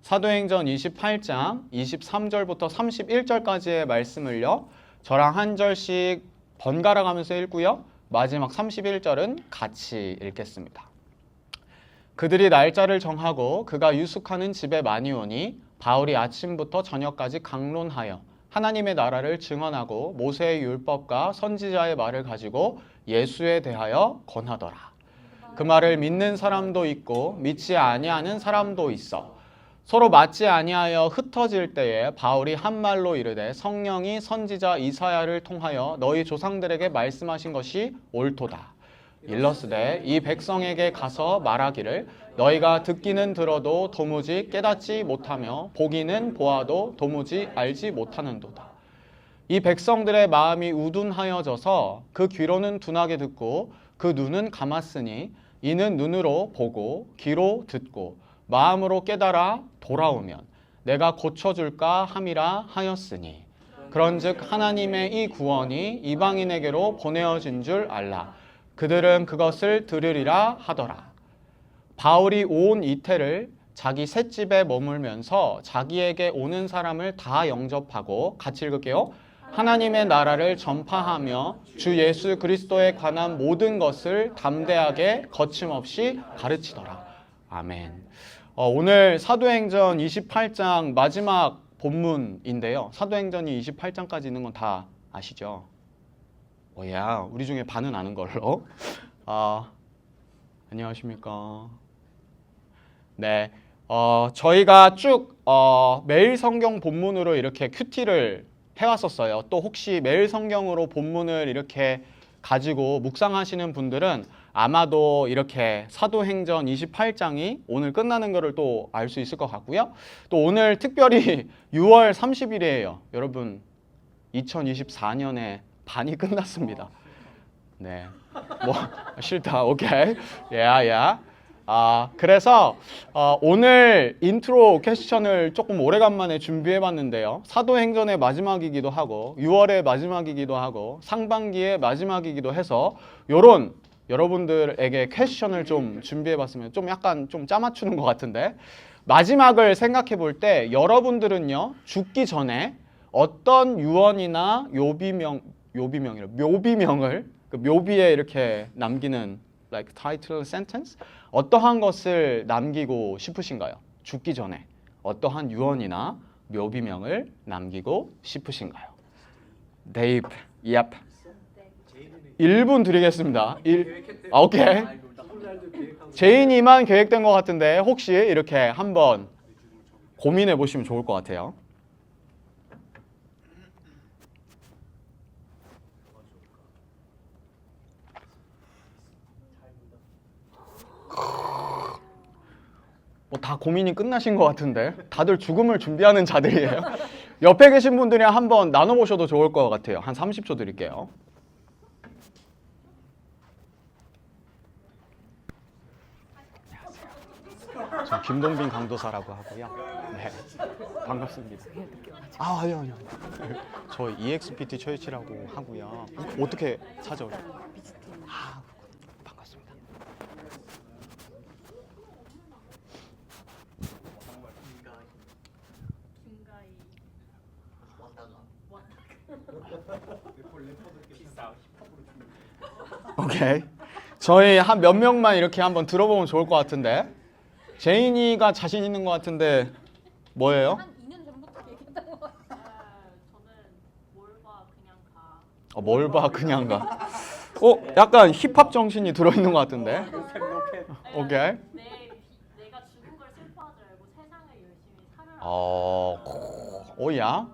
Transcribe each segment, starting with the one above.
사도행전 28장 23절부터 31절까지의 말씀을요. 저랑 한 절씩 번갈아 가면서 읽고요. 마지막 31절은 같이 읽겠습니다. 그들이 날짜를 정하고 그가 유숙하는 집에 많이 오니 바울이 아침부터 저녁까지 강론하여 하나님의 나라를 증언하고 모세의 율법과 선지자의 말을 가지고 예수에 대하여 권하더라. 그 말을 믿는 사람도 있고 믿지 아니하는 사람도 있어. 서로 맞지 아니하여 흩어질 때에 바울이 한 말로 이르되 성령이 선지자 이사야를 통하여 너희 조상들에게 말씀하신 것이 옳도다. 일러스되 이 백성에게 가서 말하기를 너희가 듣기는 들어도 도무지 깨닫지 못하며 보기는 보아도 도무지 알지 못하는도다. 이 백성들의 마음이 우둔하여져서 그 귀로는 둔하게 듣고 그 눈은 감았으니 이는 눈으로 보고 귀로 듣고 마음으로 깨달아 돌아오면 내가 고쳐줄까 함이라 하였으니 그런즉 하나님의 이 구원이 이방인에게로 보내어진 줄 알라. 그들은 그것을 들으리라 하더라. 바울이 온 이태를 자기 셋집에 머물면서 자기에게 오는 사람을 다 영접하고 같이 읽을게요. 하나님의 나라를 전파하며 주 예수 그리스도에 관한 모든 것을 담대하게 거침없이 가르치더라. 아멘. 오늘 사도행전 28장 마지막 본문인데요. 사도행전이 28장까지 있는 건 다 아시죠? 야, 우리 중에 반은 아는 걸로. 안녕하십니까. 네, 저희가 쭉 매일 성경 본문으로 이렇게 큐티를 해왔었어요. 또 혹시 매일 성경으로 본문을 이렇게 가지고 묵상하시는 분들은 아마도 이렇게 사도행전 28장이 오늘 끝나는 것을 또 알 수 있을 것 같고요. 또 오늘 특별히 6월 30일이에요. 여러분, 2024년에 반이 끝났습니다. 네, 뭐 싫다. 오케이. 그래서 오늘 인트로 퀘스천을 조금 오래간만에 준비해봤는데요. 사도행전의 마지막이기도 하고 6월의 마지막이기도 하고 상반기의 마지막이기도 해서 요런 여러분들에게 퀘스천을 좀 준비해봤으면 좀 약간 좀 짜맞추는 것 같은데, 마지막을 생각해 볼 때 여러분들은요 죽기 전에 어떤 유언이나 묘비명을 그 묘비에 이렇게 남기는 like title sentence 어떠한 것을 남기고 싶으신가요? 죽기 전에 어떠한 유언이나 묘비명을 남기고 싶으신가요? 데이브, yep. 1분 드리겠습니다. 오케이. 제인이만 계획된 것 같은데 혹시 이렇게 한번 고민해 보시면 좋을 것 같아요. 다 고민이 끝나신 것 같은데 다들 죽음을 준비하는 자들이에요. 옆에 계신 분들이랑 한번 나눠보셔도 좋을 것 같아요. 한 30초 드릴게요. 안녕하세요. 저 김동빈 강도사라고 하고요. 네, 반갑습니다. 아니요. 저 EXPT 처치라고 하고요. 어떻게 찾아오세요? 반갑습니다. 오케이. 저희 한 몇 명만 이렇게 한번 들어보면 좋을 것 같은데. 제인이가 자신 있는 것 같은데 뭐예요? 한 2년 전부터 얘기했던 것 같아요. 저는 뭘 봐 그냥 가. 뭘 봐 그냥 가. 약간 힙합 정신이 들어있는 것 같은데. 오케이. 내가 죽은 걸 슬퍼하지 말고 세상을 열심히 살아라. 야.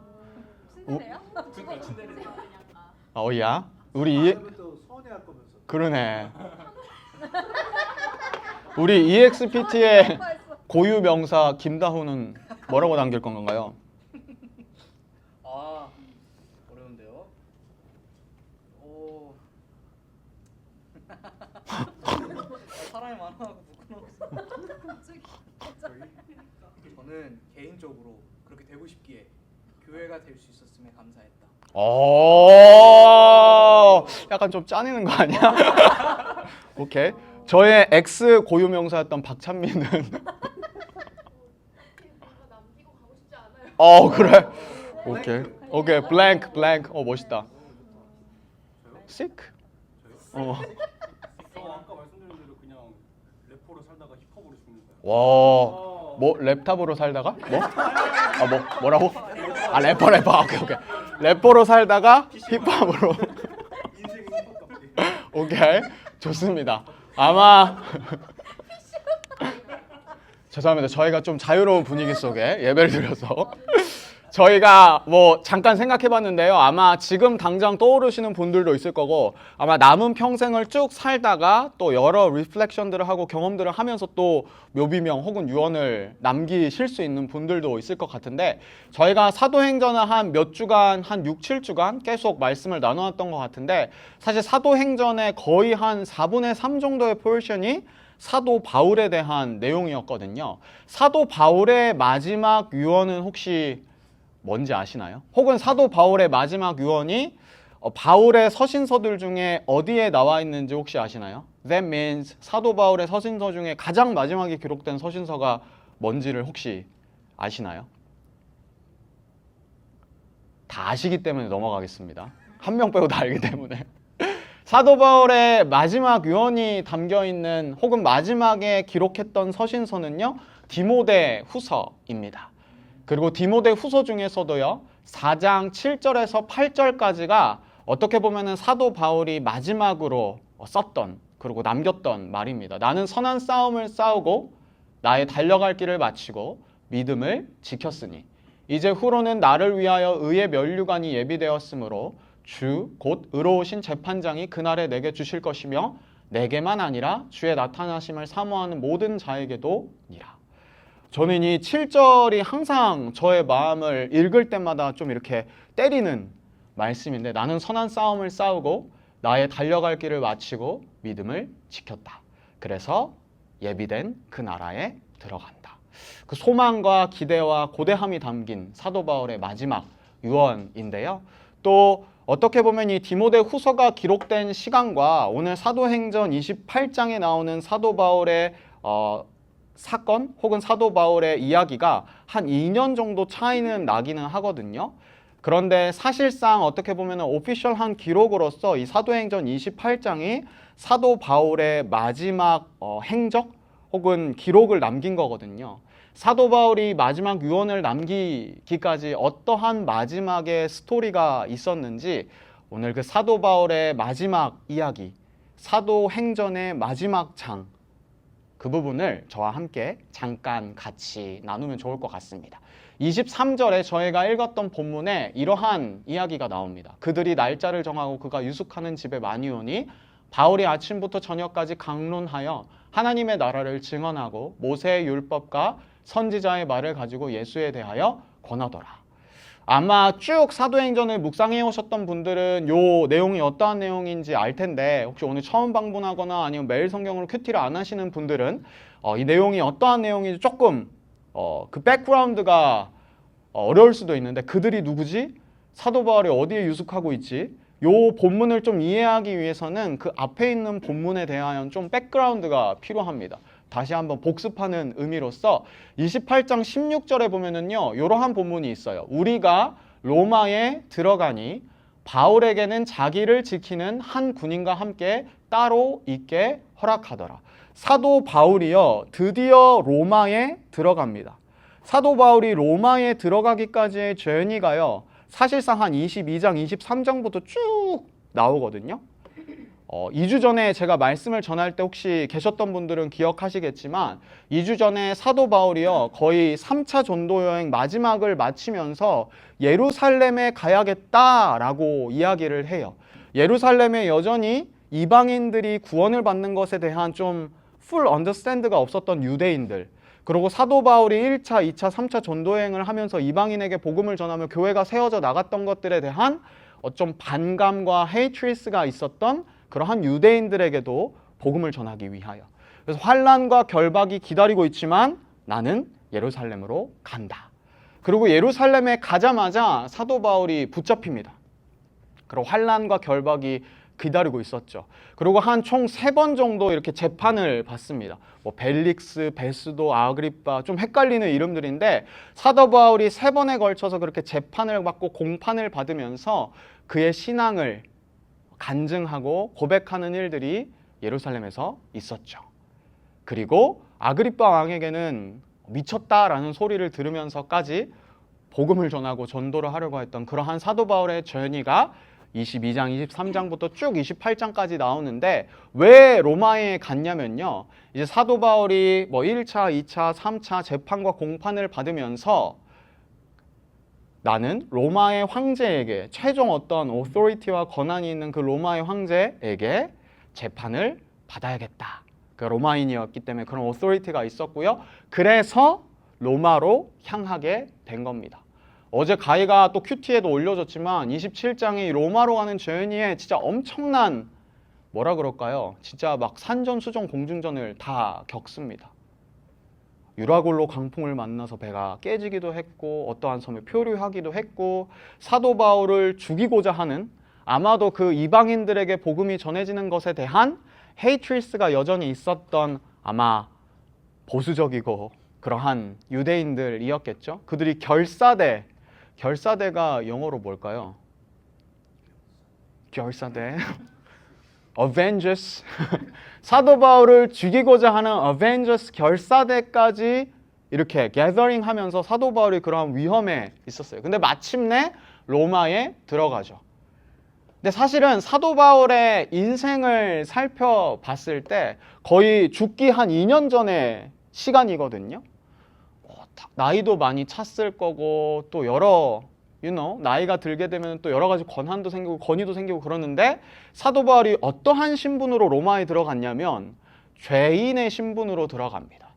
친데레요? 야. 우리 서운해할 거면서. 그러네. 우리 EXPT의 고유 명사 김다호는 뭐라고 남길 건가요? 어려운데요. 사람이 많아서 부끄러워서. 저는 개인적으로 그렇게 되고 싶기에 교회가 될 수 있었으면 감사했다. 약간 좀 짜내는 거 아니야? 오케이. 저의 X 고유 명사였던 박찬민은 그래. 오케이. blank. 멋있다. sick. 아까 말씀드린 대로 그냥 래퍼로 살다가 힙합으로 죽는 거야. 뭐 랩탑으로 살다가 뭐라고? 래퍼. 오케이. 래퍼로 살다가 힙합으로. 인생 힙합답게. 오케이. 좋습니다. 아마 죄송합니다. 저희가 좀 자유로운 분위기 속에 예배를 드려서 저희가 뭐 잠깐 생각해봤는데요. 아마 지금 당장 떠오르시는 분들도 있을 거고 아마 남은 평생을 쭉 살다가 또 여러 리플렉션들을 하고 경험들을 하면서 또 묘비명 혹은 유언을 남기실 수 있는 분들도 있을 것 같은데 저희가 사도행전을 한 몇 주간, 한 6, 7주간 계속 말씀을 나누었던 것 같은데 사실 사도행전의 거의 한 4분의 3 정도의 포지션이 사도 바울에 대한 내용이었거든요. 사도 바울의 마지막 유언은 혹시 뭔지 아시나요? 혹은 사도 바울의 마지막 유언이 바울의 서신서들 중에 어디에 나와 있는지 혹시 아시나요? That means 사도 바울의 서신서 중에 가장 마지막에 기록된 서신서가 뭔지를 혹시 아시나요? 다 아시기 때문에 넘어가겠습니다. 한 명 빼고 다 알기 때문에. 사도 바울의 마지막 유언이 담겨있는 혹은 마지막에 기록했던 서신서는요. 디모데 후서입니다. 그리고 디모데 후서 중에서도요. 4장 7절에서 8절까지가 어떻게 보면은 사도 바울이 마지막으로 썼던 그리고 남겼던 말입니다. 나는 선한 싸움을 싸우고 나의 달려갈 길을 마치고 믿음을 지켰으니 이제 후로는 나를 위하여 의의 면류관이 예비되었으므로 주 곧 의로우신 재판장이 그날에 내게 주실 것이며 내게만 아니라 주의 나타나심을 사모하는 모든 자에게도 니라. 저는 이 7절이 항상 저의 마음을 읽을 때마다 좀 이렇게 때리는 말씀인데 나는 선한 싸움을 싸우고 나의 달려갈 길을 마치고 믿음을 지켰다. 그래서 예비된 그 나라에 들어간다. 그 소망과 기대와 고대함이 담긴 사도 바울의 마지막 유언인데요. 또 어떻게 보면 이 디모데 후서가 기록된 시간과 오늘 사도행전 28장에 나오는 사도 바울의 사건 혹은 사도 바울의 이야기가 한 2년 정도 차이는 나기는 하거든요. 그런데 사실상 어떻게 보면 오피셜한 기록으로서 이 사도행전 28장이 사도 바울의 마지막 행적 혹은 기록을 남긴 거거든요. 사도 바울이 마지막 유언을 남기기까지 어떠한 마지막의 스토리가 있었는지 오늘 그 사도 바울의 마지막 이야기, 사도행전의 마지막 장, 그 부분을 저와 함께 잠깐 같이 나누면 좋을 것 같습니다. 23절에 저희가 읽었던 본문에 이러한 이야기가 나옵니다. 그들이 날짜를 정하고 그가 유숙하는 집에 많이 오니 바울이 아침부터 저녁까지 강론하여 하나님의 나라를 증언하고 모세의 율법과 선지자의 말을 가지고 예수에 대하여 권하더라. 아마 쭉 사도행전을 묵상해 오셨던 분들은 요 내용이 어떠한 내용인지 알 텐데 혹시 오늘 처음 방문하거나 아니면 매일 성경으로 큐티를 안 하시는 분들은 이 내용이 어떠한 내용인지 조금 그 백그라운드가 어려울 수도 있는데 그들이 누구지? 사도 바울이 어디에 유숙하고 있지? 요 본문을 좀 이해하기 위해서는 그 앞에 있는 본문에 대한 좀 백그라운드가 필요합니다. 다시 한번 복습하는 의미로서 28장 16절에 보면은요, 이러한 본문이 있어요. 우리가 로마에 들어가니 바울에게는 자기를 지키는 한 군인과 함께 따로 있게 허락하더라. 사도 바울이요, 드디어 로마에 들어갑니다. 사도 바울이 로마에 들어가기까지의 저urney가요, 사실상 한 22장, 23장부터 쭉 나오거든요. 2주 전에 제가 말씀을 전할 때 혹시 계셨던 분들은 기억하시겠지만 2주 전에 사도 바울이요 거의 3차 전도 여행 마지막을 마치면서 예루살렘에 가야겠다라고 이야기를 해요. 예루살렘에 여전히 이방인들이 구원을 받는 것에 대한 좀 full understand가 없었던 유대인들, 그리고 사도 바울이 1차, 2차, 3차 전도 여행을 하면서 이방인에게 복음을 전하며 교회가 세워져 나갔던 것들에 대한 좀 반감과 헤이트리스가 있었던 그러한 유대인들에게도 복음을 전하기 위하여. 그래서 환난과 결박이 기다리고 있지만 나는 예루살렘으로 간다. 그리고 예루살렘에 가자마자 사도 바울이 붙잡힙니다. 그리고 환난과 결박이 기다리고 있었죠. 그리고 한 총 3번 정도 이렇게 재판을 받습니다. 뭐 벨릭스, 베스도, 아그리빠, 좀 헷갈리는 이름들인데 사도 바울이 3번에 걸쳐서 그렇게 재판을 받고 공판을 받으면서 그의 신앙을 간증하고 고백하는 일들이 예루살렘에서 있었죠. 그리고 아그리빠 왕에게는 미쳤다라는 소리를 들으면서까지 복음을 전하고 전도를 하려고 했던 그러한 사도 바울의 저현이가 22장, 23장부터 쭉 28장까지 나오는데 왜 로마에 갔냐면요. 이제 사도 바울이 뭐 1차, 2차, 3차 재판과 공판을 받으면서 나는 로마의 황제에게 최종 어떤 오토리티와 권한이 있는 그 로마의 황제에게 재판을 받아야겠다. 그 로마인이었기 때문에 그런 오토리티가 있었고요. 그래서 로마로 향하게 된 겁니다. 어제 가희가 또 큐티에도 올려줬지만 27장의 로마로 가는 저현이의 진짜 엄청난 뭐라 그럴까요? 진짜 막 산전수전 공중전을 다 겪습니다. 유라굴로 강풍을 만나서 배가 깨지기도 했고 어떠한 섬에 표류하기도 했고 사도 바울을 죽이고자 하는 아마도 그 이방인들에게 복음이 전해지는 것에 대한 헤이트리스가 여전히 있었던 아마 보수적이고 그러한 유대인들이었겠죠. 그들이 결사대가 영어로 뭘까요? 결사대 Avengers 사도 바울을 죽이고자 하는 Avengers 결사대까지 이렇게 gathering 하면서 사도 바울이 그러한 위험에 있었어요. 근데 마침내 로마에 들어가죠. 근데 사실은 사도 바울의 인생을 살펴봤을 때 거의 죽기 한 2년 전의 시간이거든요. 나이도 많이 찼을 거고 또 여러 나이가 들게 되면 또 여러 가지 권한도 생기고 권위도 생기고 그러는데 사도 바울이 어떠한 신분으로 로마에 들어갔냐면 죄인의 신분으로 들어갑니다.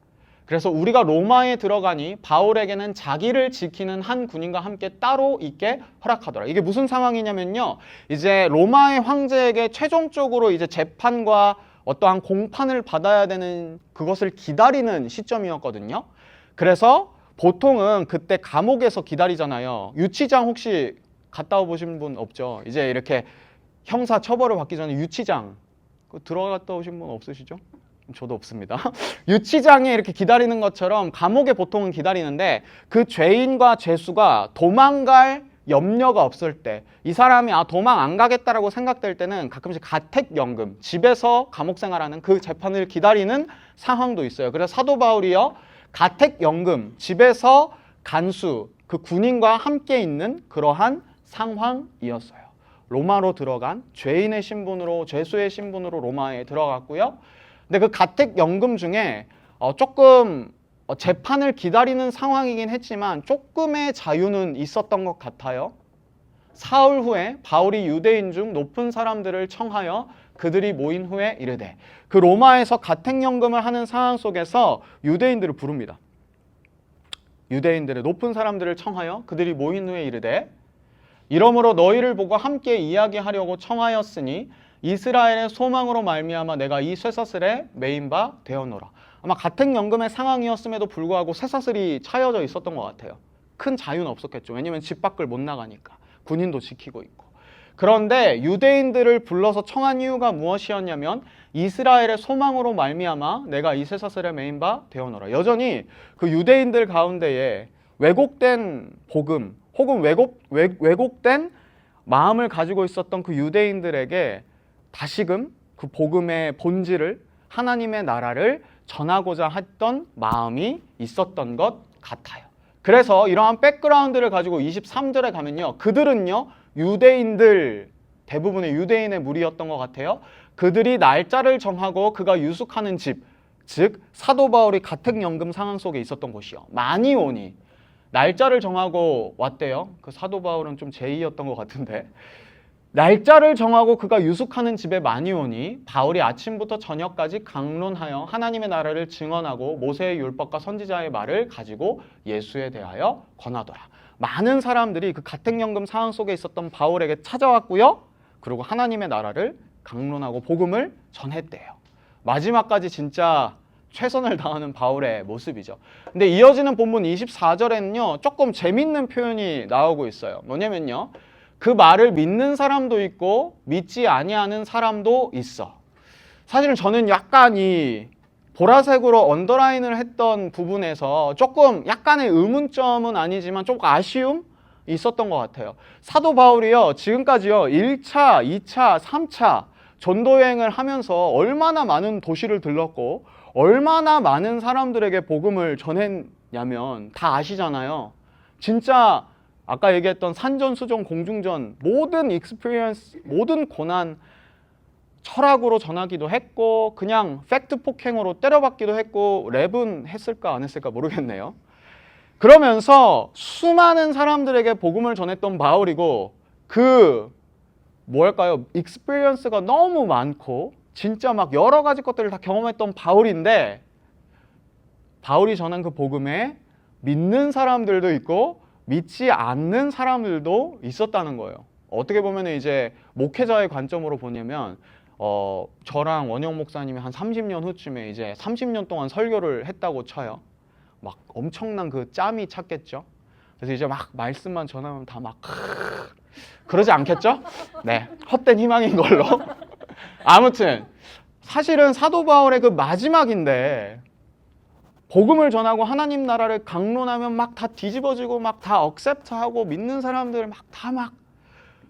그래서 우리가 로마에 들어가니 바울에게는 자기를 지키는 한 군인과 함께 따로 있게 허락하더라. 이게 무슨 상황이냐면요. 이제 로마의 황제에게 최종적으로 이제 재판과 어떠한 공판을 받아야 되는 그것을 기다리는 시점이었거든요. 그래서 보통은 그때 감옥에서 기다리잖아요. 유치장 혹시 갔다 오신 분 없죠? 이제 이렇게 형사 처벌을 받기 전에 유치장 들어갔다 오신 분 없으시죠? 저도 없습니다. 유치장에 이렇게 기다리는 것처럼 감옥에 보통은 기다리는데 그 죄인과 죄수가 도망갈 염려가 없을 때 이 사람이 도망 안 가겠다라고 생각될 때는 가끔씩 가택연금, 집에서 감옥 생활하는 그 재판을 기다리는 상황도 있어요. 그래서 사도 바울이요. 가택연금, 집에서 간수, 그 군인과 함께 있는 그러한 상황이었어요. 로마로 들어간 죄인의 신분으로, 죄수의 신분으로 로마에 들어갔고요. 근데 그 가택연금 중에 조금 재판을 기다리는 상황이긴 했지만 조금의 자유는 있었던 것 같아요. 사흘 후에 바울이 유대인 중 높은 사람들을 청하여 그들이 모인 후에 이르되 그 로마에서 가택연금을 하는 상황 속에서 유대인들을 부릅니다. 유대인들의 높은 사람들을 청하여 그들이 모인 후에 이르되 이러므로 너희를 보고 함께 이야기하려고 청하였으니 이스라엘의 소망으로 말미암아 내가 이 쇠사슬에 매인 바 되었노라. 아마 가택연금의 상황이었음에도 불구하고 쇠사슬이 차여져 있었던 것 같아요. 큰 자유는 없었겠죠. 왜냐하면 집 밖을 못 나가니까. 군인도 지키고 있고. 그런데 유대인들을 불러서 청한 이유가 무엇이었냐면 이스라엘의 소망으로 말미암아 내가 이 쇠사슬에 매인 바 되었노라. 여전히 그 유대인들 가운데에 왜곡된 복음 혹은 왜곡된 마음을 가지고 있었던 그 유대인들에게 다시금 그 복음의 본질을 하나님의 나라를 전하고자 했던 마음이 있었던 것 같아요. 그래서 이러한 백그라운드를 가지고 23절에 가면요. 그들은요. 유대인들, 대부분의 유대인의 무리였던 것 같아요. 그들이 날짜를 정하고 그가 유숙하는 집, 즉 사도 바울이 가택연금 상황 속에 있었던 곳이요. 많이 오니 날짜를 정하고 왔대요. 그 사도 바울은 좀 제의였던 것 같은데 날짜를 정하고 그가 유숙하는 집에 많이 오니 바울이 아침부터 저녁까지 강론하여 하나님의 나라를 증언하고 모세의 율법과 선지자의 말을 가지고 예수에 대하여 권하더라. 많은 사람들이 그 가택연금 상황 속에 있었던 바울에게 찾아왔고요. 그리고 하나님의 나라를 강론하고 복음을 전했대요. 마지막까지 진짜 최선을 다하는 바울의 모습이죠. 근데 이어지는 본문 24절에는요. 조금 재밌는 표현이 나오고 있어요. 뭐냐면요. 그 말을 믿는 사람도 있고 믿지 아니하는 사람도 있어. 사실은 저는 약간 이 보라색으로 언더라인을 했던 부분에서 조금 약간의 의문점은 아니지만 조금 아쉬움 있었던 것 같아요. 사도 바울이요, 지금까지요 1차, 2차, 3차 전도 여행을 하면서 얼마나 많은 도시를 들렀고 얼마나 많은 사람들에게 복음을 전했냐면 다 아시잖아요. 진짜 아까 얘기했던 산전수전 공중전 모든 익스피리언스, 모든 고난 철학으로 전하기도 했고 그냥 팩트 폭행으로 때려박기도 했고 랩은 했을까 안 했을까 모르겠네요. 그러면서 수많은 사람들에게 복음을 전했던 바울이고 그 뭐랄까요, 익스피리언스가 너무 많고 진짜 막 여러 가지 것들을 다 경험했던 바울인데 바울이 전한 그 복음에 믿는 사람들도 있고 믿지 않는 사람들도 있었다는 거예요. 어떻게 보면 이제 목회자의 관점으로 보냐면 저랑 원영 목사님이 한 30년 후쯤에 이제 30년 동안 설교를 했다고 쳐요. 막 엄청난 그 짬이 찼겠죠. 그래서 이제 막 말씀만 전하면 다 막 그러지 않겠죠? 네, 헛된 희망인 걸로. 아무튼 사실은 사도 바울의 그 마지막인데 복음을 전하고 하나님 나라를 강론하면 막 다 뒤집어지고 막 다 억셉트하고 믿는 사람들 막 다 막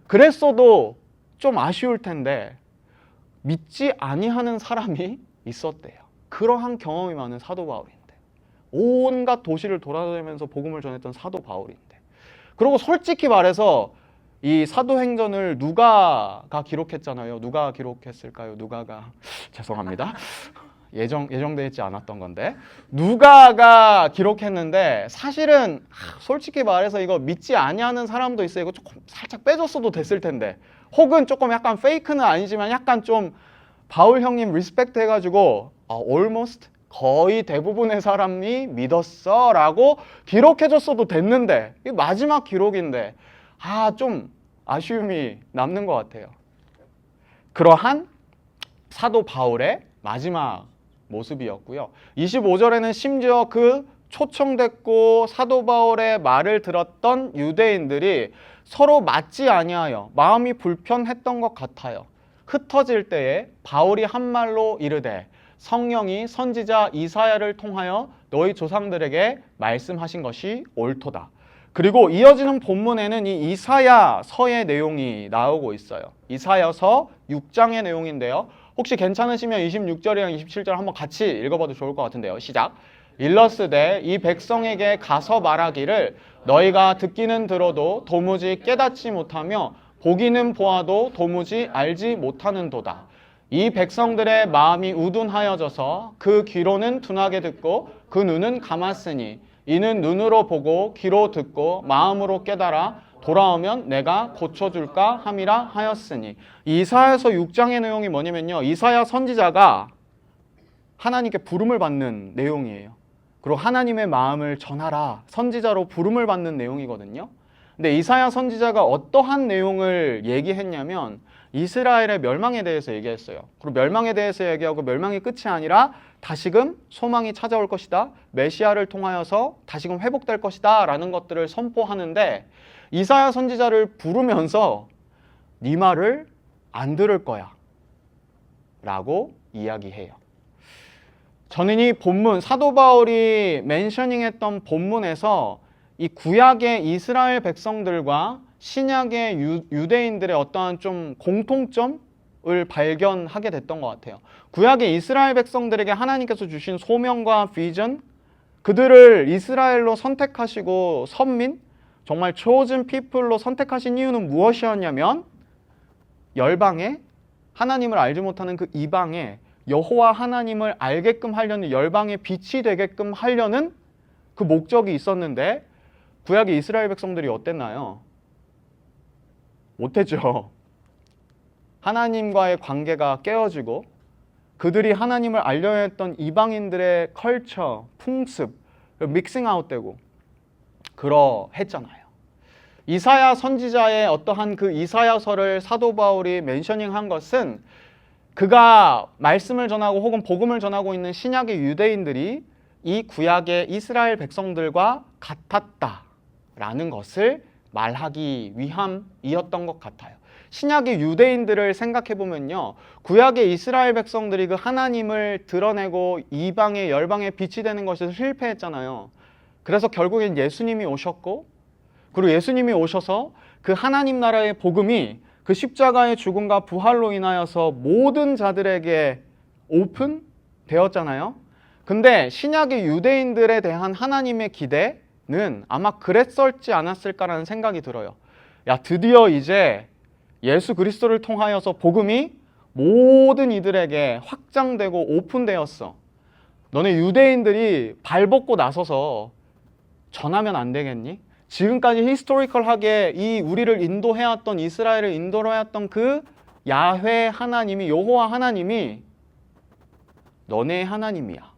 그랬어도 좀 아쉬울 텐데 믿지 아니하는 사람이 있었대요. 그러한 경험이 많은 사도 바울인데 온갖 도시를 돌아다니면서 복음을 전했던 사도 바울인데 그리고 솔직히 말해서 이 사도행전을 누가가 기록했잖아요. 누가 기록했을까요? 누가가 죄송합니다. 예정되어 있지 않았던 건데 누가가 기록했는데 사실은 솔직히 말해서 이거 믿지 아니하는 사람도 있어요. 이거 조금 살짝 빼줬어도 됐을 텐데 혹은 조금 약간 페이크는 아니지만 약간 좀 바울 형님 리스펙트 해가지고 almost 거의 대부분의 사람이 믿었어 라고 기록해줬어도 됐는데 이 마지막 기록인데 좀 아쉬움이 남는 것 같아요. 그러한 사도 바울의 마지막 모습이었고요. 25절에는 심지어 그 초청됐고 사도 바울의 말을 들었던 유대인들이 서로 맞지 아니하여 마음이 불편했던 것 같아요. 흩어질 때에 바울이 한 말로 이르되 성령이 선지자 이사야를 통하여 너희 조상들에게 말씀하신 것이 옳도다. 그리고 이어지는 본문에는 이 이사야서의 내용이 나오고 있어요. 이사야서 6장의 내용인데요. 혹시 괜찮으시면 26절이랑 27절 한번 같이 읽어봐도 좋을 것 같은데요. 시작. 일러스되 이 백성에게 가서 말하기를 너희가 듣기는 들어도 도무지 깨닫지 못하며 보기는 보아도 도무지 알지 못하는도다. 이 백성들의 마음이 우둔하여져서 그 귀로는 둔하게 듣고 그 눈은 감았으니 이는 눈으로 보고 귀로 듣고 마음으로 깨달아 돌아오면 내가 고쳐줄까 함이라 하였으니 이사야서 6장의 내용이 뭐냐면요. 이사야 선지자가 하나님께 부름을 받는 내용이에요. 그리고 하나님의 마음을 전하라 선지자로 부름을 받는 내용이거든요. 근데 이사야 선지자가 어떠한 내용을 얘기했냐면 이스라엘의 멸망에 대해서 얘기했어요. 그리고 멸망에 대해서 얘기하고 멸망이 끝이 아니라 다시금 소망이 찾아올 것이다. 메시아를 통하여서 다시금 회복될 것이다 라는 것들을 선포하는데 이사야 선지자를 부르면서 네 말을 안 들을 거야 라고 이야기해요. 저는 이 본문 사도 바울이 멘셔닝했던 본문에서 이 구약의 이스라엘 백성들과 신약의 유대인들의 어떠한 좀 공통점을 발견하게 됐던 것 같아요. 구약의 이스라엘 백성들에게 하나님께서 주신 소명과 비전, 그들을 이스라엘로 선택하시고 선민, 정말 chosen people로 선택하신 이유는 무엇이었냐면 열방에 하나님을 알지 못하는 그 이방에 여호와 하나님을 알게끔 하려는 열방의 빛이 되게끔 하려는 그 목적이 있었는데 구약의 이스라엘 백성들이 어땠나요? 못했죠. 하나님과의 관계가 깨어지고 그들이 하나님을 알려야 했던 이방인들의 컬처, 풍습, 믹싱아웃되고 그러했잖아요. 이사야 선지자의 어떠한 그 이사야서를 사도 바울이 멘셔닝한 것은 그가 말씀을 전하고 혹은 복음을 전하고 있는 신약의 유대인들이 이 구약의 이스라엘 백성들과 같았다라는 것을 말하기 위함이었던 것 같아요. 신약의 유대인들을 생각해 보면요, 구약의 이스라엘 백성들이 그 하나님을 드러내고 이방의 열방의 빛이 되는 것에서 실패했잖아요. 그래서 결국엔 예수님이 오셨고, 그리고 예수님이 오셔서 그 하나님 나라의 복음이 그 십자가의 죽음과 부활로 인하여서 모든 자들에게 오픈되었잖아요. 근데 신약의 유대인들에 대한 하나님의 기대는 아마 그랬을지 않았을까라는 생각이 들어요. 야, 드디어 이제 예수 그리스도를 통하여서 복음이 모든 이들에게 확장되고 오픈되었어. 너네 유대인들이 발벗고 나서서 전하면 안 되겠니? 지금까지 히스토리컬하게 이 우리를 인도해왔던, 이스라엘을 인도해왔던 그 야훼 하나님이, 여호와 하나님이 너네의 하나님이야.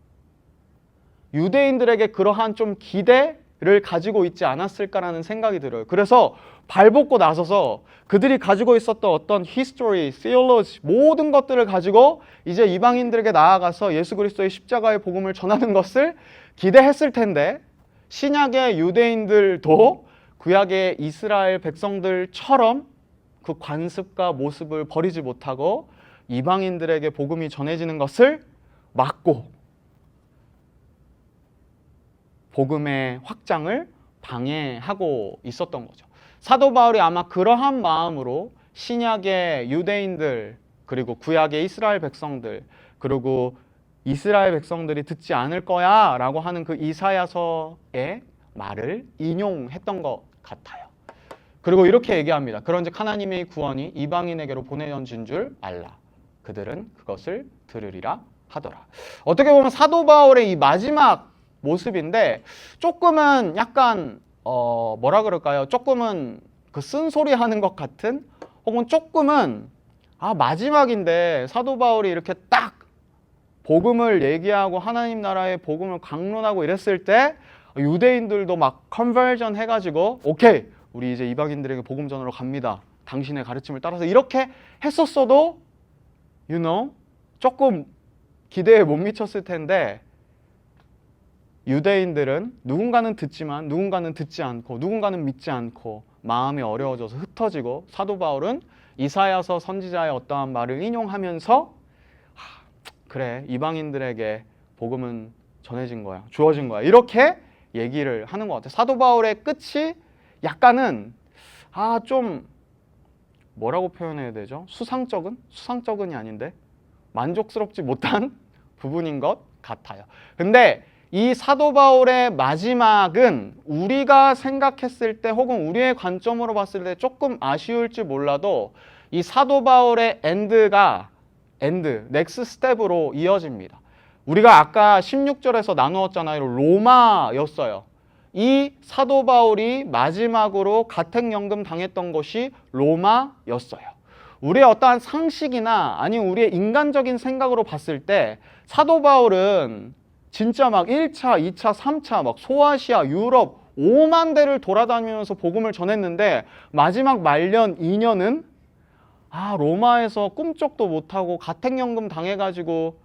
유대인들에게 그러한 좀 기대를 가지고 있지 않았을까라는 생각이 들어요. 그래서 발벗고 나서서 그들이 가지고 있었던 어떤 history, theology 모든 것들을 가지고 이제 이방인들에게 나아가서 예수 그리스도의 십자가의 복음을 전하는 것을 기대했을 텐데, 신약의 유대인들도 구약의 이스라엘 백성들처럼 그 관습과 모습을 버리지 못하고 이방인들에게 복음이 전해지는 것을 막고 복음의 확장을 방해하고 있었던 거죠. 사도 바울이 아마 그러한 마음으로 신약의 유대인들, 그리고 구약의 이스라엘 백성들, 그리고 이스라엘 백성들이 듣지 않을 거야 라고 하는 그 이사야서의 말을 인용했던 것 같아요. 그리고 이렇게 얘기합니다. 그런즉 하나님의 구원이 이방인에게로 보내진 줄 알라. 그들은 그것을 들으리라 하더라. 어떻게 보면 사도 바울의 이 마지막 모습인데, 조금은 약간 뭐라 그럴까요? 조금은 그 쓴소리 하는 것 같은, 혹은 조금은 마지막인데 사도 바울이 이렇게 딱 복음을 얘기하고 하나님 나라의 복음을 강론하고 이랬을 때 유대인들도 막 컨버전 해가지고 오케이, 우리 이제 이방인들에게 복음 전하러 갑니다. 당신의 가르침을 따라서, 이렇게 했었어도 조금 기대에 못 미쳤을 텐데, 유대인들은 누군가는 듣지만 누군가는 듣지 않고 누군가는 믿지 않고 마음이 어려워져서 흩어지고, 사도 바울은 이사야서 선지자의 어떠한 말을 인용하면서 그래, 이방인들에게 복음은 전해진 거야, 주어진 거야, 이렇게 얘기를 하는 것 같아요. 사도 바울의 끝이 약간은 좀 뭐라고 표현해야 되죠? 수상쩍은이 아닌데 만족스럽지 못한 부분인 것 같아요. 근데 이 사도 바울의 마지막은 우리가 생각했을 때, 혹은 우리의 관점으로 봤을 때 조금 아쉬울지 몰라도, 이 사도 바울의 넥스 스텝으로 이어집니다. 우리가 아까 16절에서 나누었잖아요. 로마였어요. 이 사도 바울이 마지막으로 가택연금 당했던 곳이 로마였어요. 우리의 어떠한 상식이나 아니면 우리의 인간적인 생각으로 봤을 때 사도 바울은 진짜 막 1차, 2차, 3차 막 소아시아, 유럽 5만 대를 돌아다니면서 복음을 전했는데, 마지막 말년 2년은 로마에서 꿈쩍도 못하고 가택연금 당해가지고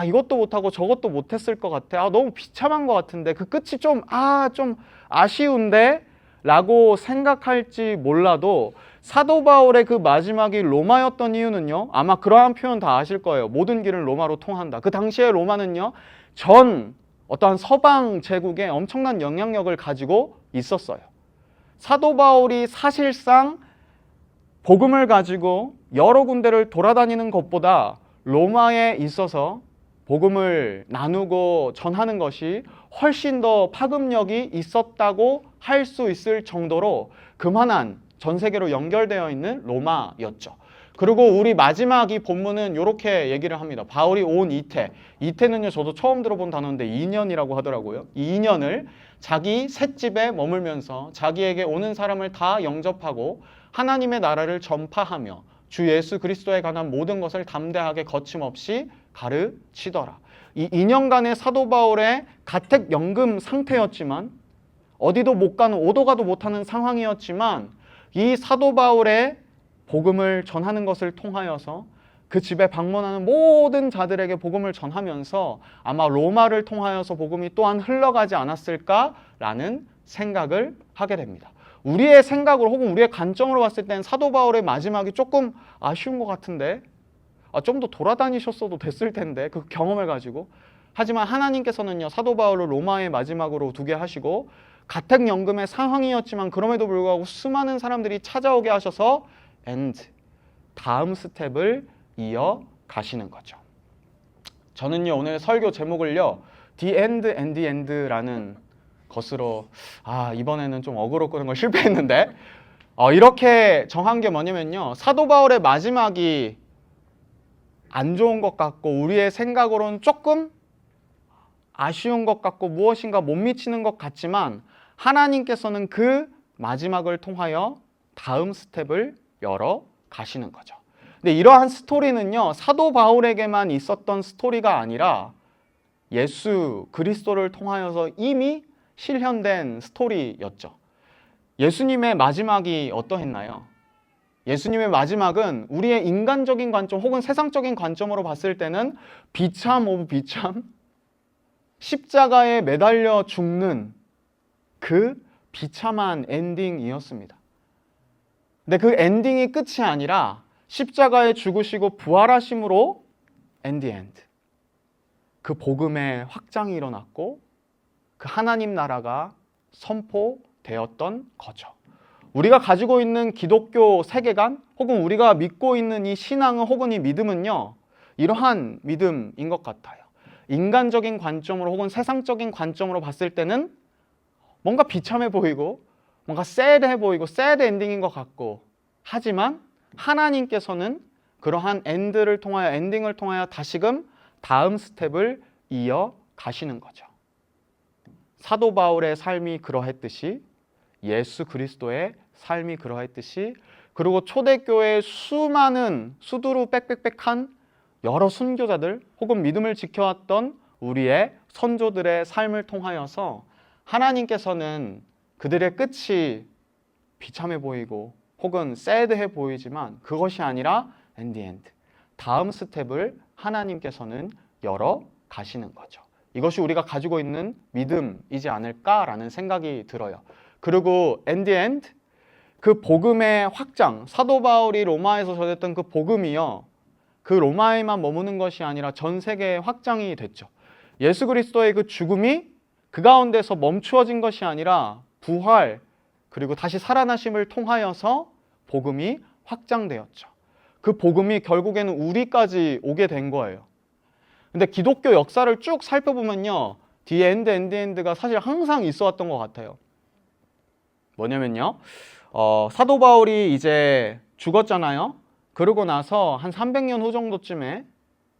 이것도 못하고 저것도 못했을 것 같아. 너무 비참한 것 같은데, 그 끝이 좀 아쉬운데 라고 생각할지 몰라도, 사도 바울의 그 마지막이 로마였던 이유는요, 아마 그러한 표현 다 아실 거예요. 모든 길은 로마로 통한다. 그 당시에 로마는요, 전 어떠한 서방 제국에 엄청난 영향력을 가지고 있었어요. 사도 바울이 사실상 복음을 가지고 여러 군데를 돌아다니는 것보다 로마에 있어서 복음을 나누고 전하는 것이 훨씬 더 파급력이 있었다고 할 수 있을 정도로 그만한 전 세계로 연결되어 있는 로마였죠. 그리고 우리 마지막 이 본문은 이렇게 얘기를 합니다. 바울이 온 이태는요, 저도 처음 들어본 단어인데 2년이라고 하더라고요. 2년을 자기 셋집에 머물면서 자기에게 오는 사람을 다 영접하고 하나님의 나라를 전파하며 주 예수 그리스도에 관한 모든 것을 담대하게 거침없이 가르치더라. 이 2년간의 사도 바울의 가택연금 상태였지만, 어디도 못 가는, 오도 가도 못하는 상황이었지만, 이 사도 바울의 복음을 전하는 것을 통하여서 그 집에 방문하는 모든 자들에게 복음을 전하면서 아마 로마를 통하여서 복음이 또한 흘러가지 않았을까라는 생각을 하게 됩니다. 우리의 생각으로 혹은 우리의 관점으로 봤을 때는 사도 바울의 마지막이 조금 아쉬운 것 같은데, 좀 더 돌아다니셨어도 됐을 텐데, 그 경험을 가지고. 하지만 하나님께서는요, 사도 바울을 로마의 마지막으로 두게 하시고 가택연금의 상황이었지만 그럼에도 불구하고 수많은 사람들이 찾아오게 하셔서 end, 다음 스텝을 이어 가시는 거죠. 저는요, 오늘 설교 제목을요, The End and the End라는 것으로, 이번에는 좀 어그로 끄는 걸 실패했는데, 이렇게 정한 게 뭐냐면요, 사도 바울의 마지막이 안 좋은 것 같고 우리의 생각으로는 조금 아쉬운 것 같고 무엇인가 못 미치는 것 같지만 하나님께서는 그 마지막을 통하여 다음 스텝을 열어 가시는 거죠. 근데 이러한 스토리는요, 사도 바울에게만 있었던 스토리가 아니라 예수 그리스도를 통하여서 이미 실현된 스토리였죠. 예수님의 마지막이 어떠했나요? 예수님의 마지막은 우리의 인간적인 관점 혹은 세상적인 관점으로 봤을 때는 비참 오브 비참, 십자가에 매달려 죽는 그 비참한 엔딩이었습니다. 근데 그 엔딩이 끝이 아니라 십자가에 죽으시고 부활하심으로 end the end, 그 복음의 확장이 일어났고 그 하나님 나라가 선포되었던 거죠. 우리가 가지고 있는 기독교 세계관 혹은 우리가 믿고 있는 이 신앙은 혹은 이 믿음은요, 이러한 믿음인 것 같아요. 인간적인 관점으로 혹은 세상적인 관점으로 봤을 때는 뭔가 비참해 보이고 뭔가 새드해 보이고 새드 엔딩인 것 같고, 하지만 하나님께서는 그러한 엔딩을 통하여 다시금 다음 스텝을 이어 가시는 거죠. 사도 바울의 삶이 그러했듯이, 예수 그리스도의 삶이 그러했듯이, 그리고 초대교회의 수많은 수두루 빽빽빽한 여러 순교자들 혹은 믿음을 지켜왔던 우리의 선조들의 삶을 통하여서 하나님께서는 그들의 끝이 비참해 보이고 혹은 새드해 보이지만 그것이 아니라 end the end, 다음 스텝을 하나님께서는 열어 가시는 거죠. 이것이 우리가 가지고 있는 믿음이지 않을까라는 생각이 들어요. 그리고 end the end, 그 복음의 확장, 사도 바울이 로마에서 전했던 그 복음이요, 그 로마에만 머무는 것이 아니라 전 세계에 확장이 됐죠. 예수 그리스도의 그 죽음이 그 가운데서 멈추어진 것이 아니라 부활 그리고 다시 살아나심을 통하여서 복음이 확장되었죠. 그 복음이 결국에는 우리까지 오게 된 거예요. 근데 기독교 역사를 쭉 살펴보면요, the end and the end가 사실 항상 있어 왔던 것 같아요. 뭐냐면요, 사도 바울이 이제 죽었잖아요. 그러고 나서 한 300년 후 정도쯤에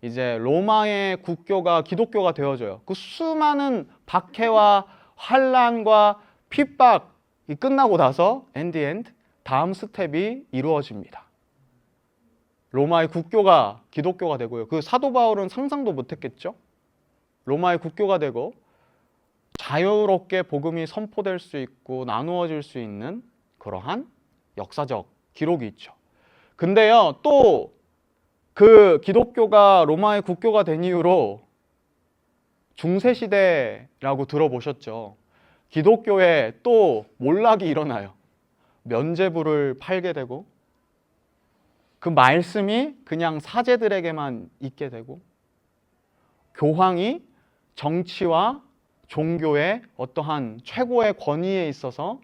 이제 로마의 국교가 기독교가 되어져요. 그 수많은 박해와 환란과 핍박이 끝나고 나서 end the end, 다음 스텝이 이루어집니다. 로마의 국교가 기독교가 되고요. 그 사도 바울은 상상도 못했겠죠. 로마의 국교가 되고 자유롭게 복음이 선포될 수 있고 나누어질 수 있는 그러한 역사적 기록이 있죠. 근데요, 또 그 기독교가 로마의 국교가 된 이후로 중세시대라고 들어보셨죠. 기독교에 또 몰락이 일어나요. 면죄부를 팔게 되고 그 말씀이 그냥 사제들에게만 있게 되고, 교황이 정치와 종교의 어떠한 최고의 권위에 있어서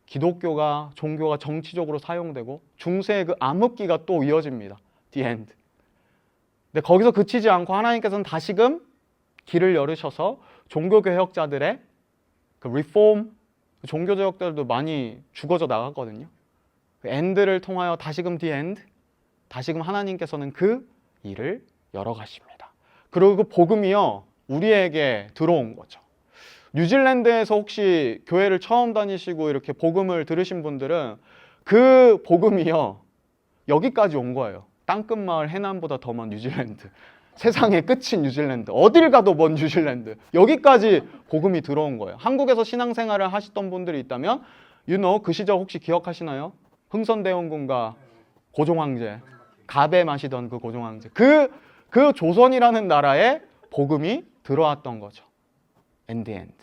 기독교가, 종교가 정치적으로 사용되고 중세의 그 암흑기가 또 이어집니다. The end. 근데 거기서 그치지 않고 하나님께서는 다시금 길을 열으셔서 종교개혁자들의 그 리폼, 종교개혁자들도 많이 죽어져 나갔거든요. 그 엔드를 통하여 다시금 the end, 다시금 하나님께서는 그 일을 열어가십니다. 그리고 그 복음이요, 우리에게 들어온 거죠. 뉴질랜드에서 혹시 교회를 처음 다니시고 이렇게 복음을 들으신 분들은 그 복음이요, 여기까지 온 거예요. 땅끝마을 해남보다 더 먼 뉴질랜드, 세상의 끝인 뉴질랜드, 어딜 가도 먼 뉴질랜드, 여기까지 복음이 들어온 거예요. 한국에서 신앙생활을 하시던 분들이 있다면 그 시절 혹시 기억하시나요? 흥선대원군과 고종황제, 가배 마시던 그 고종황제, 그 조선이라는 나라에 복음이 들어왔던 거죠. end the end.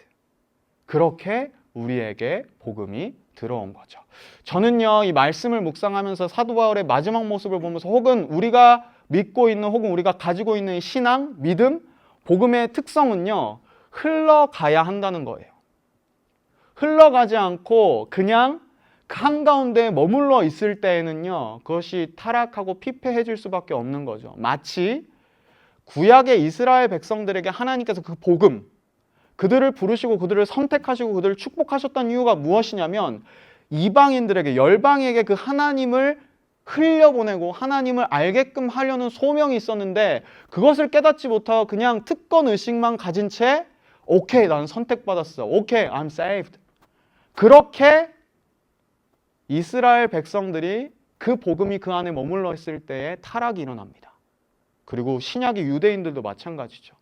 그렇게 우리에게 복음이 들어온 거죠. 저는요, 이 말씀을 묵상하면서 사도 바울의 마지막 모습을 보면서 혹은 우리가 믿고 있는 혹은 우리가 가지고 있는 신앙, 믿음, 복음의 특성은요, 흘러가야 한다는 거예요. 흘러가지 않고 그냥 그 한가운데 머물러 있을 때에는요, 그것이 타락하고 피폐해질 수밖에 없는 거죠. 마치 구약의 이스라엘 백성들에게 하나님께서 그 복음, 그들을 부르시고 그들을 선택하시고 그들을 축복하셨던 이유가 무엇이냐면 이방인들에게, 열방에게 그 하나님을 흘려보내고 하나님을 알게끔 하려는 소명이 있었는데 그것을 깨닫지 못하고 그냥 특권 의식만 가진 채 오케이, 나는 선택받았어. 오케이, I'm saved. 그렇게 이스라엘 백성들이 그 복음이 그 안에 머물러 있을 때에 타락이 일어납니다. 그리고 신약의 유대인들도 마찬가지죠.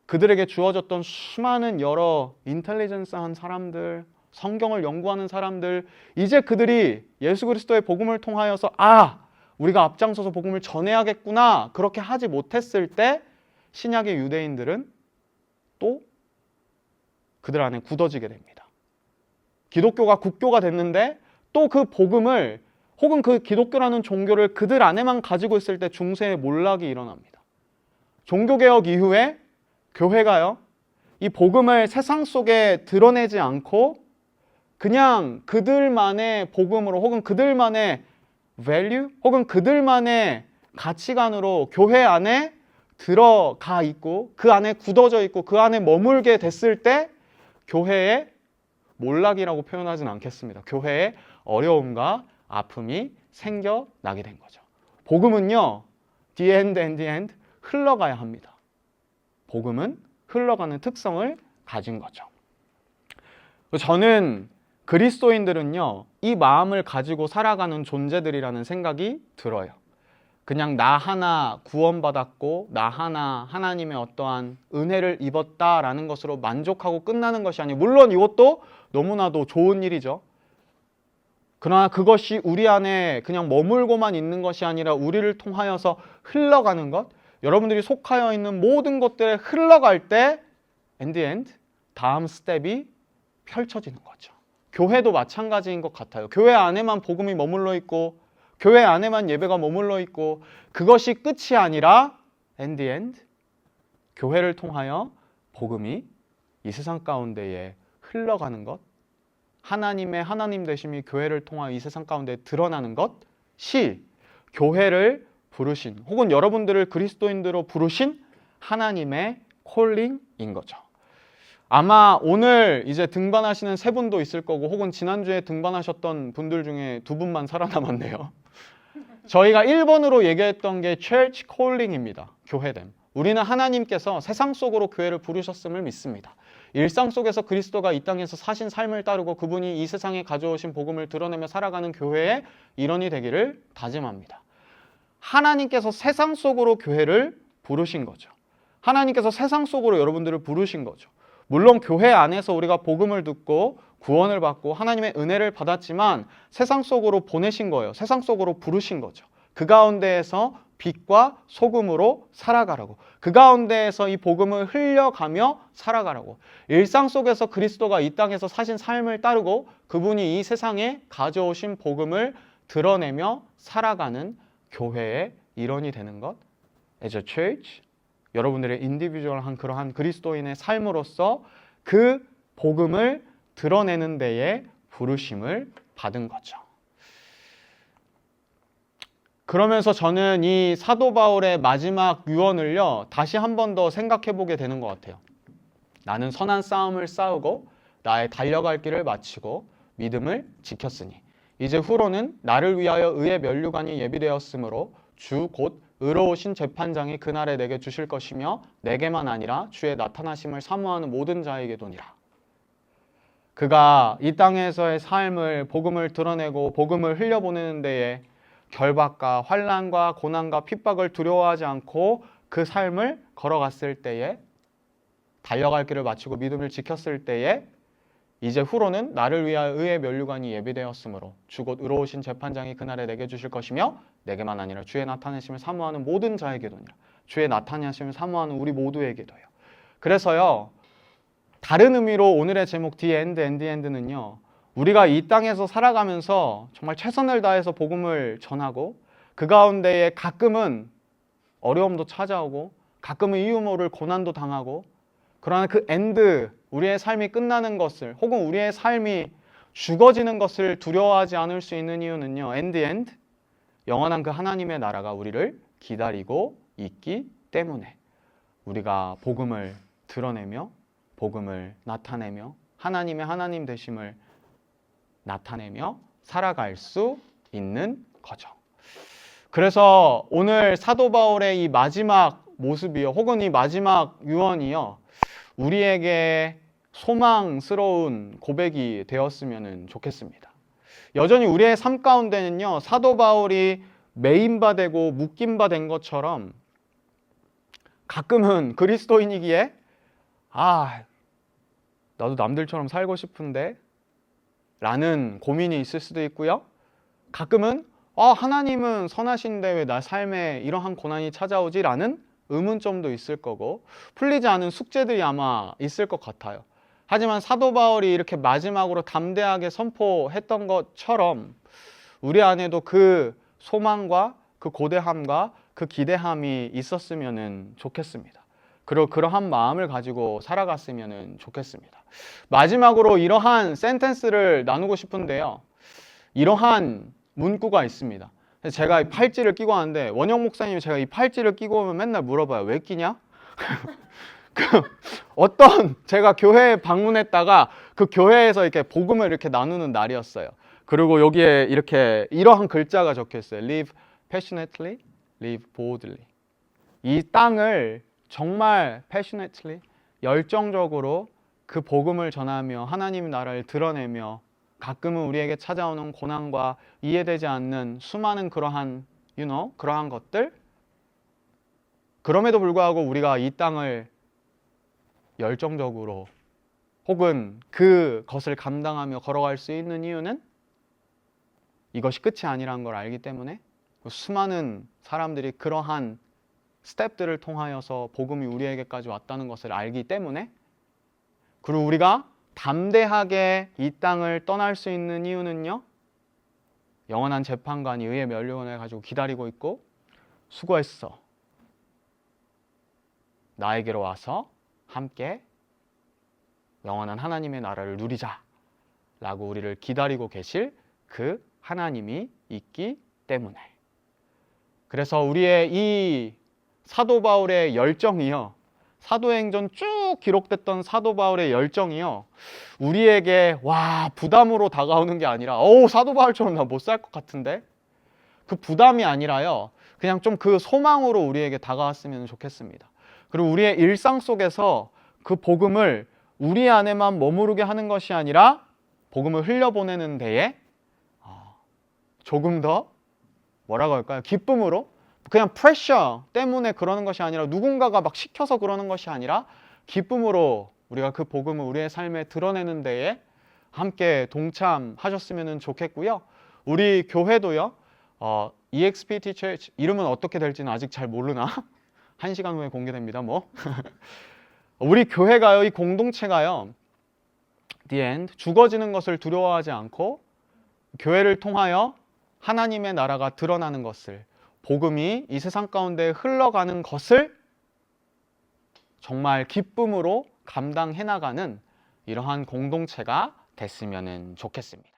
그들에게 주어졌던 수많은 여러 인텔리전스한 사람들, 성경을 연구하는 사람들, 이제 그들이 예수 그리스도의 복음을 통하여서 우리가 앞장서서 복음을 전해야겠구나, 그렇게 하지 못했을 때 신약의 유대인들은 또 그들 안에 굳어지게 됩니다. 기독교가 국교가 됐는데 또 그 복음을 혹은 그 기독교라는 종교를 그들 안에만 가지고 있을 때 중세의 몰락이 일어납니다. 종교개혁 이후에 교회가요, 이 복음을 세상 속에 드러내지 않고 그냥 그들만의 복음으로 혹은 그들만의 value 혹은 그들만의 가치관으로 교회 안에 들어가 있고 그 안에 굳어져 있고 그 안에 머물게 됐을 때 교회의 몰락이라고 표현하진 않겠습니다. 교회의 어려움과 아픔이 생겨나게 된 거죠. 복음은요, the end and the end, 흘러가야 합니다. 복음은 흘러가는 특성을 가진 거죠. 저는 그리스도인들은요, 이 마음을 가지고 살아가는 존재들이라는 생각이 들어요. 그냥 나 하나 구원받았고 나 하나 하나님의 어떠한 은혜를 입었다라는 것으로 만족하고 끝나는 것이 아니에요. 물론 이것도 너무나도 좋은 일이죠. 그러나 그것이 우리 안에 그냥 머물고만 있는 것이 아니라 우리를 통하여서 흘러가는 것, 여러분들이 속하여 있는 모든 것들에 흘러갈 때 in the end, 다음 스텝이 펼쳐지는 거죠. 교회도 마찬가지인 것 같아요. 교회 안에만 복음이 머물러 있고 교회 안에만 예배가 머물러 있고 그것이 끝이 아니라 in the end, 교회를 통하여 복음이 이 세상 가운데에 흘러가는 것, 하나님의 하나님 되심이 교회를 통하여 이 세상 가운데 드러나는 것이 교회를 부르신 혹은 여러분들을 그리스도인들로 부르신 하나님의 콜링인 거죠. 아마 오늘 이제 등반하시는 세 분도 있을 거고 혹은 지난주에 등반하셨던 분들 중에 두 분만 살아남았네요. 저희가 1번으로 얘기했던 게 Church Calling입니다. 교회됨. 우리는 하나님께서 세상 속으로 교회를 부르셨음을 믿습니다. 일상 속에서 그리스도가 이 땅에서 사신 삶을 따르고 그분이 이 세상에 가져오신 복음을 드러내며 살아가는 교회의 일원이 되기를 다짐합니다. 하나님께서 세상 속으로 교회를 부르신 거죠. 하나님께서 세상 속으로 여러분들을 부르신 거죠. 물론 교회 안에서 우리가 복음을 듣고 구원을 받고 하나님의 은혜를 받았지만 세상 속으로 보내신 거예요. 세상 속으로 부르신 거죠. 그 가운데에서 빛과 소금으로 살아가라고. 그 가운데에서 이 복음을 흘려가며 살아가라고. 일상 속에서 그리스도가 이 땅에서 사신 삶을 따르고 그분이 이 세상에 가져오신 복음을 드러내며 살아가는 교회의 일원이 되는 것. As a church, 여러분들의 인디비주얼한 그러한 그리스도인의 삶으로서 그 복음을 드러내는 데에 부르심을 받은 거죠. 그러면서 저는 이 사도 바울의 마지막 유언을요, 다시 한 번 더 생각해 보게 되는 것 같아요. 나는 선한 싸움을 싸우고 나의 달려갈 길을 마치고 믿음을 지켰으니 이제 후로는 나를 위하여 의의 면류관이 예비되었으므로 주 곧 의로우신 재판장이 그날에 내게 주실 것이며 내게만 아니라 주의 나타나심을 사모하는 모든 자에게도니라. 그가 이 땅에서의 삶을 복음을 드러내고 복음을 흘려보내는 데에 결박과 환난과 고난과 핍박을 두려워하지 않고 그 삶을 걸어갔을 때에 달려갈 길을 마치고 믿음을 지켰을 때에 이제 후로는 나를 위하여 의의 면류관이 예비되었으므로 주 곧 의로우신 재판장이 그날에 내게 주실 것이며 내게만 아니라 주의 나타내심을 사모하는 모든 자에게도니라. 주의 나타내심을 사모하는 우리 모두에게도요. 그래서요, 다른 의미로 오늘의 제목 The End는요. 우리가 이 땅에서 살아가면서 정말 최선을 다해서 복음을 전하고 그 가운데에 가끔은 어려움도 찾아오고 가끔은 이유 모를 고난도 당하고 그러나 그 엔드, 우리의 삶이 끝나는 것을 혹은 우리의 삶이 죽어지는 것을 두려워하지 않을 수 있는 이유는요. end, 영원한 그 하나님의 나라가 우리를 기다리고 있기 때문에 우리가 복음을 드러내며 복음을 나타내며 하나님의 하나님 되심을 나타내며 살아갈 수 있는 거죠. 그래서 오늘 사도 바울의 이 마지막 모습이요, 혹은 이 마지막 유언이요, 우리에게 소망스러운 고백이 되었으면 좋겠습니다. 여전히 우리의 삶 가운데는요, 사도 바울이 매인바 되고 묶임바 된 것처럼 가끔은 그리스도인이기에 나도 남들처럼 살고 싶은데 라는 고민이 있을 수도 있고요. 가끔은 하나님은 선하신데 왜 나 삶에 이러한 고난이 찾아오지? 라는 의문점도 있을 거고 풀리지 않은 숙제들이 아마 있을 것 같아요. 하지만 사도 바울이 이렇게 마지막으로 담대하게 선포했던 것처럼 우리 안에도 그 소망과 그 고대함과 그 기대함이 있었으면 좋겠습니다. 그리고 그러한 마음을 가지고 살아갔으면 좋겠습니다. 마지막으로 이러한 센텐스를 나누고 싶은데요. 이러한 문구가 있습니다. 제가 이 팔찌를 끼고 하는데 원영 목사님이 제가 이 팔찌를 끼고 오면 맨날 물어봐요. 왜 끼냐? 제가 교회에 방문했다가 그 교회에서 이렇게 복음을 이렇게 나누는 날이었어요. 그리고 여기에 이러한 글자가 적혀 있어요. Live passionately, live boldly. 이 땅을 정말 passionately, 열정적으로 그 복음을 전하며 하나님의 나라를 드러내며 가끔은 우리에게 찾아오는 고난과 이해되지 않는 수많은 그러한 그러한 것들, 그럼에도 불구하고 우리가 이 땅을 열정적으로 혹은 그것을 감당하며 걸어갈 수 있는 이유는 이것이 끝이 아니라는 걸 알기 때문에 수많은 사람들이 그러한 스텝들을 통하여서 복음이 우리에게까지 왔다는 것을 알기 때문에, 그리고 우리가 담대하게 이 땅을 떠날 수 있는 이유는요, 영원한 재판관이 의의 면류관을 가지고 기다리고 있고 수고했어, 나에게로 와서 함께 영원한 하나님의 나라를 누리자 라고 우리를 기다리고 계실 그 하나님이 있기 때문에. 그래서 우리의 이 사도 바울의 열정이요, 사도행전 쭉 기록됐던 사도 바울의 열정이요, 우리에게 부담으로 다가오는 게 아니라 사도 바울처럼 나 못 살 것 같은데, 그 부담이 아니라요, 그냥 좀 그 소망으로 우리에게 다가왔으면 좋겠습니다. 그리고 우리의 일상 속에서 그 복음을 우리 안에만 머무르게 하는 것이 아니라 복음을 흘려보내는 데에 조금 더 뭐라고 할까요? 기쁨으로, 그냥 프레셔 때문에 그러는 것이 아니라, 누군가가 막 시켜서 그러는 것이 아니라 기쁨으로 우리가 그 복음을 우리의 삶에 드러내는 데에 함께 동참하셨으면 좋겠고요. 우리 교회도요, EXPT Church, 이름은 어떻게 될지는 아직 잘 모르나? 1시간 후에 공개됩니다. 우리 교회가요, 이 공동체가요, The End, 죽어지는 것을 두려워하지 않고 교회를 통하여 하나님의 나라가 드러나는 것을, 복음이 이 세상 가운데 흘러가는 것을 정말 기쁨으로 감당해 나가는 이러한 공동체가 됐으면 좋겠습니다.